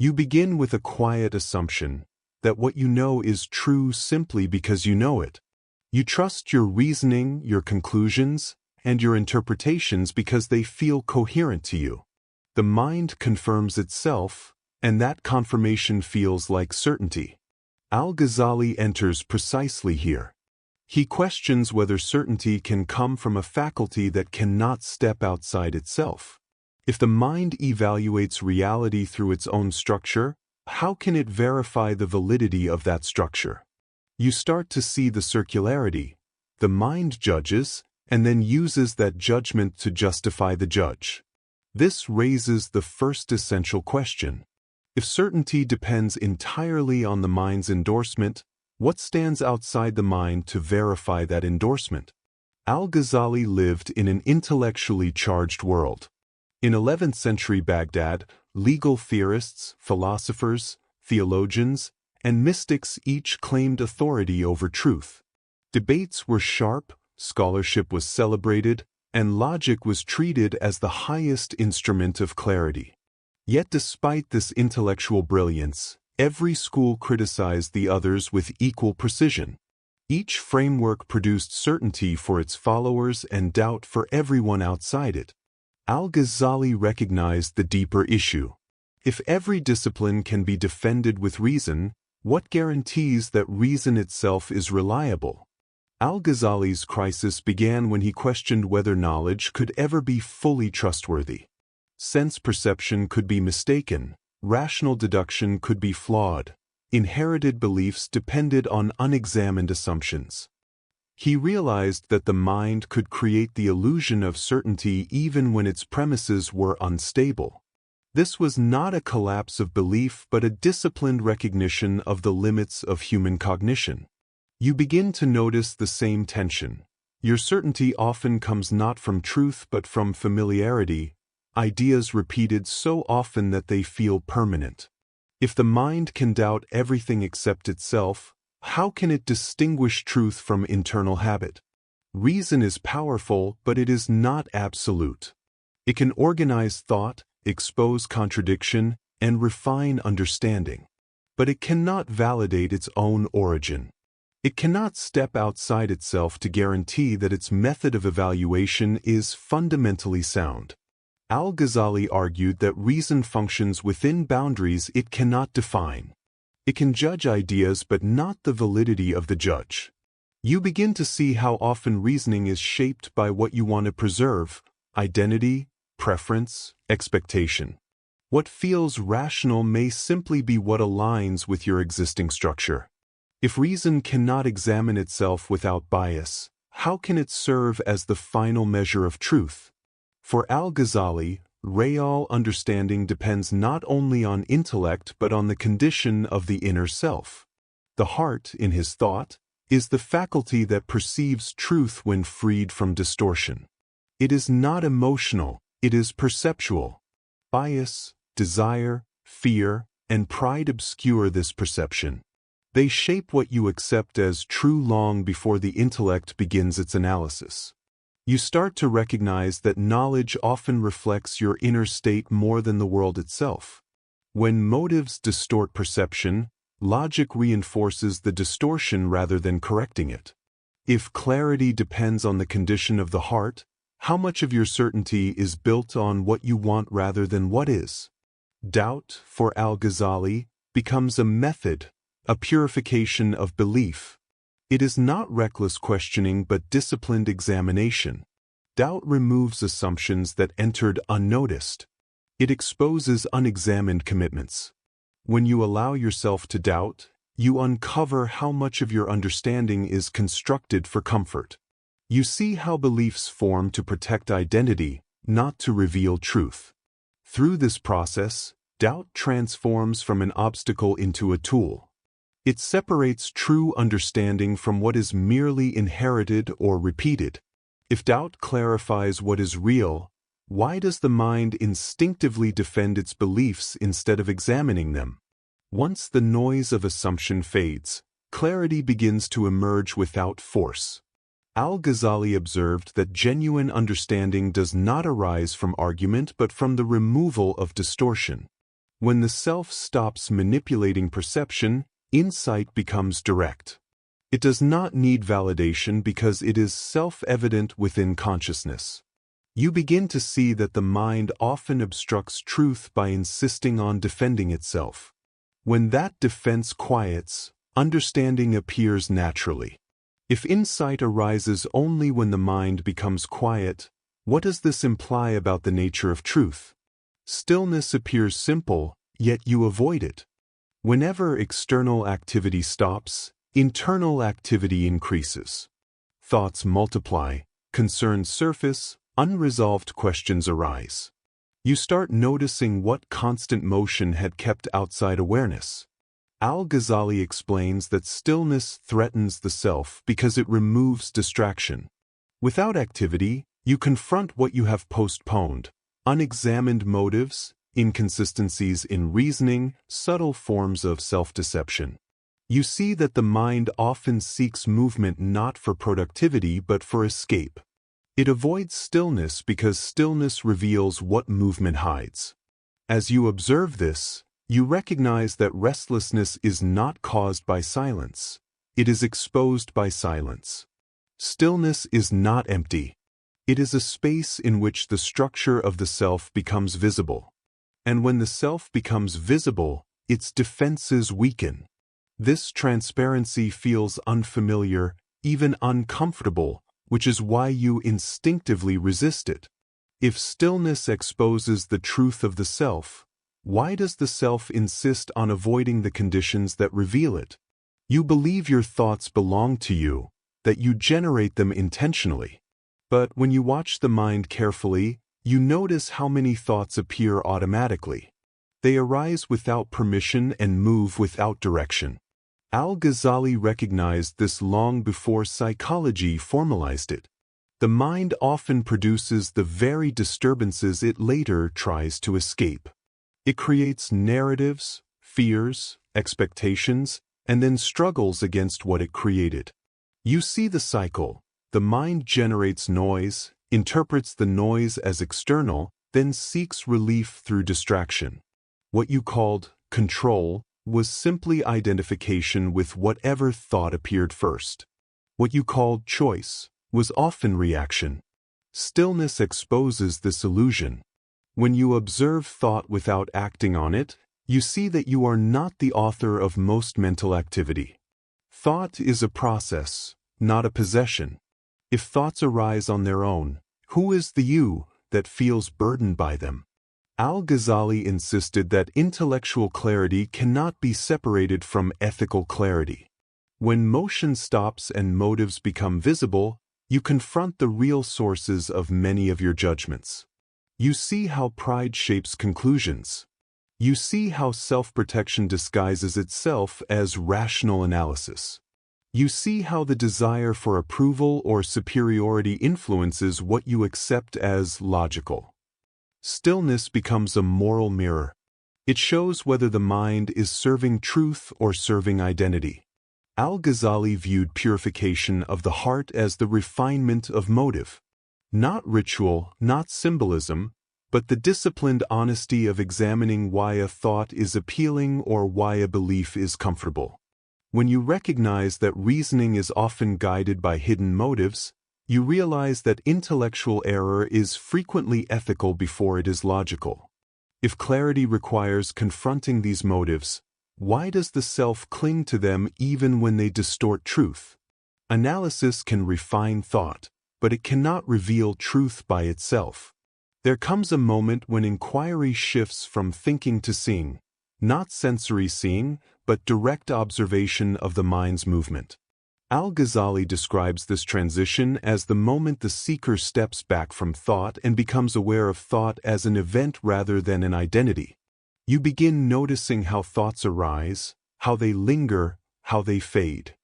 You begin with a quiet assumption that what you know is true simply because you know it. You trust your reasoning, your conclusions, and your interpretations because they feel coherent to you. The mind confirms itself, and that confirmation feels like certainty. Al-Ghazali enters precisely here. He questions whether certainty can come from a faculty that cannot step outside itself. If the mind evaluates reality through its own structure, how can it verify the validity of that structure? You start to see the circularity. The mind judges, and then uses that judgment to justify the judge. This raises the first essential question. If certainty depends entirely on the mind's endorsement, what stands outside the mind to verify that endorsement? Al-Ghazali lived in an intellectually charged world. In 11th century Baghdad, legal theorists, philosophers, theologians, and mystics each claimed authority over truth. Debates were sharp, scholarship was celebrated, and logic was treated as the highest instrument of clarity. Yet despite this intellectual brilliance, every school criticized the others with equal precision. Each framework produced certainty for its followers and doubt for everyone outside it. Al-Ghazali recognized the deeper issue. If every discipline can be defended with reason, what guarantees that reason itself is reliable? Al-Ghazali's crisis began when he questioned whether knowledge could ever be fully trustworthy. Sense perception could be mistaken, rational deduction could be flawed, inherited beliefs depended on unexamined assumptions. He realized that the mind could create the illusion of certainty even when its premises were unstable. This was not a collapse of belief but a disciplined recognition of the limits of human cognition. You begin to notice the same tension. Your certainty often comes not from truth but from familiarity, ideas repeated so often that they feel permanent. If the mind can doubt everything except itself, how can it distinguish truth from internal habit? Reason is powerful, but it is not absolute. It can organize thought, expose contradiction, and refine understanding. But it cannot validate its own origin. It cannot step outside itself to guarantee that its method of evaluation is fundamentally sound. Al-Ghazali argued that reason functions within boundaries it cannot define. It can judge ideas but not the validity of the judge. You begin to see how often reasoning is shaped by what you want to preserve: identity, preference, expectation. What feels rational may simply be what aligns with your existing structure. If reason cannot examine itself without bias, how can it serve as the final measure of truth? For Al-Ghazali, real understanding depends not only on intellect but on the condition of the inner self. The heart, in his thought, is the faculty that perceives truth when freed from distortion. It is not emotional, it is perceptual. Bias, desire, fear, and pride obscure this perception. They shape what you accept as true long before the intellect begins its analysis. You start to recognize that knowledge often reflects your inner state more than the world itself. When motives distort perception, logic reinforces the distortion rather than correcting it. If clarity depends on the condition of the heart, how much of your certainty is built on what you want rather than what is? Doubt, for Al-Ghazali, becomes a method, a purification of belief. It is not reckless questioning but disciplined examination. Doubt removes assumptions that entered unnoticed. It exposes unexamined commitments. When you allow yourself to doubt, you uncover how much of your understanding is constructed for comfort. You see how beliefs form to protect identity, not to reveal truth. Through this process, doubt transforms from an obstacle into a tool. It separates true understanding from what is merely inherited or repeated. If doubt clarifies what is real, why does the mind instinctively defend its beliefs instead of examining them? Once the noise of assumption fades, clarity begins to emerge without force. Al-Ghazali observed that genuine understanding does not arise from argument but from the removal of distortion. When the self stops manipulating perception, insight becomes direct. It does not need validation because it is self-evident within consciousness. You begin to see that the mind often obstructs truth by insisting on defending itself. When that defense quiets, understanding appears naturally. If insight arises only when the mind becomes quiet, what does this imply about the nature of truth? Stillness appears simple, yet you avoid it. Whenever external activity stops, internal activity increases. Thoughts multiply, concerns surface, unresolved questions arise. You start noticing what constant motion had kept outside awareness. Al-Ghazali explains that stillness threatens the self because it removes distraction. Without activity, you confront what you have postponed: unexamined motives, inconsistencies in reasoning, subtle forms of self-deception. You see that the mind often seeks movement not for productivity but for escape. It avoids stillness because stillness reveals what movement hides. As you observe this, you recognize that restlessness is not caused by silence. It is exposed by silence. Stillness is not empty. It is a space in which the structure of the self becomes visible. And when the self becomes visible, its defenses weaken. This transparency feels unfamiliar, even uncomfortable, which is why you instinctively resist it. If stillness exposes the truth of the self, why does the self insist on avoiding the conditions that reveal it? You believe your thoughts belong to you, that you generate them intentionally. But when you watch the mind carefully, you notice how many thoughts appear automatically. They arise without permission and move without direction. Al-Ghazali recognized this long before psychology formalized it. The mind often produces the very disturbances it later tries to escape. It creates narratives, fears, expectations, and then struggles against what it created. You see the cycle. The mind generates noise, interprets the noise as external, then seeks relief through distraction. What you called control was simply identification with whatever thought appeared first. What you called choice was often reaction. Stillness exposes this illusion. When you observe thought without acting on it, you see that you are not the author of most mental activity. Thought is a process, not a possession. If thoughts arise on their own, who is the you that feels burdened by them? Al-Ghazali insisted that intellectual clarity cannot be separated from ethical clarity. When motion stops and motives become visible, you confront the real sources of many of your judgments. You see how pride shapes conclusions. You see how self-protection disguises itself as rational analysis. You see how the desire for approval or superiority influences what you accept as logical. Stillness becomes a moral mirror. It shows whether the mind is serving truth or serving identity. Al-Ghazali viewed purification of the heart as the refinement of motive. Not ritual, not symbolism, but the disciplined honesty of examining why a thought is appealing or why a belief is comfortable. When you recognize that reasoning is often guided by hidden motives, you realize that intellectual error is frequently ethical before it is logical. If clarity requires confronting these motives, why does the self cling to them even when they distort truth? Analysis can refine thought, but it cannot reveal truth by itself. There comes a moment when inquiry shifts from thinking to seeing, not sensory seeing, but direct observation of the mind's movement. Al-Ghazali describes this transition as the moment the seeker steps back from thought and becomes aware of thought as an event rather than an identity. You begin noticing how thoughts arise, how they linger, how they fade.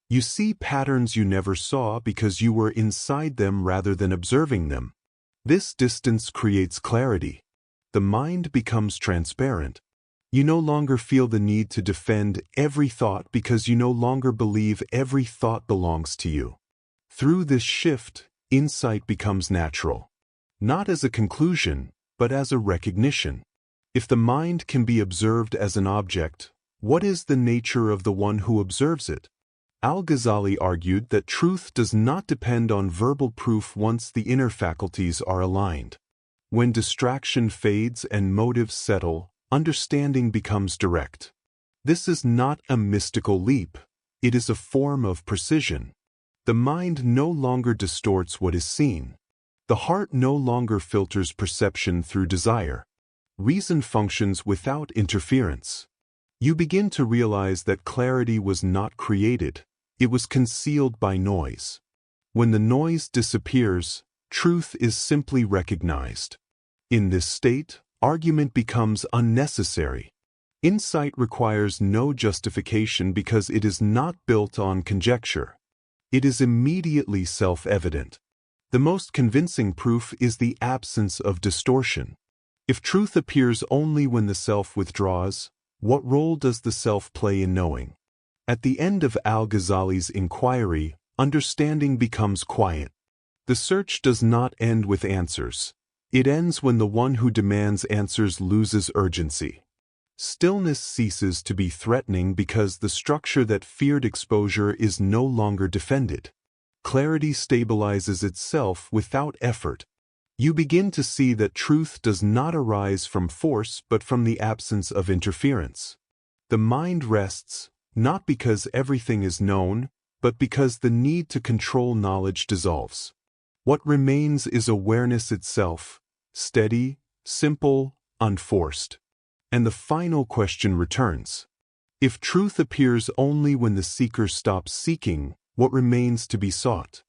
You see patterns you never saw because you were inside them rather than observing them. This distance creates clarity. The mind becomes transparent. You no longer feel the need to defend every thought because you no longer believe every thought belongs to you. Through this shift, insight becomes natural. Not as a conclusion, but as a recognition. If the mind can be observed as an object, what is the nature of the one who observes it? Al-Ghazali argued that truth does not depend on verbal proof once the inner faculties are aligned. When distraction fades and motives settle, understanding becomes direct. This is not a mystical leap. It is a form of precision. The mind no longer distorts what is seen. The heart no longer filters perception through desire. Reason functions without interference. You begin to realize that clarity was not created. It was concealed by noise. When the noise disappears, truth is simply recognized. In this state, argument becomes unnecessary. Insight requires no justification because it is not built on conjecture. It is immediately self-evident. The most convincing proof is the absence of distortion. If truth appears only when the self withdraws, what role does the self play in knowing? At the end of Al-Ghazali's inquiry, understanding becomes quiet. The search does not end with answers. It ends when the one who demands answers loses urgency. Stillness ceases to be threatening because the structure that feared exposure is no longer defended. Clarity stabilizes itself without effort. You begin to see that truth does not arise from force but from the absence of interference. The mind rests, not because everything is known, but because the need to control knowledge dissolves. What remains is awareness itself, steady, simple, unforced. And the final question returns. If truth appears only when the seeker stops seeking, what remains to be sought?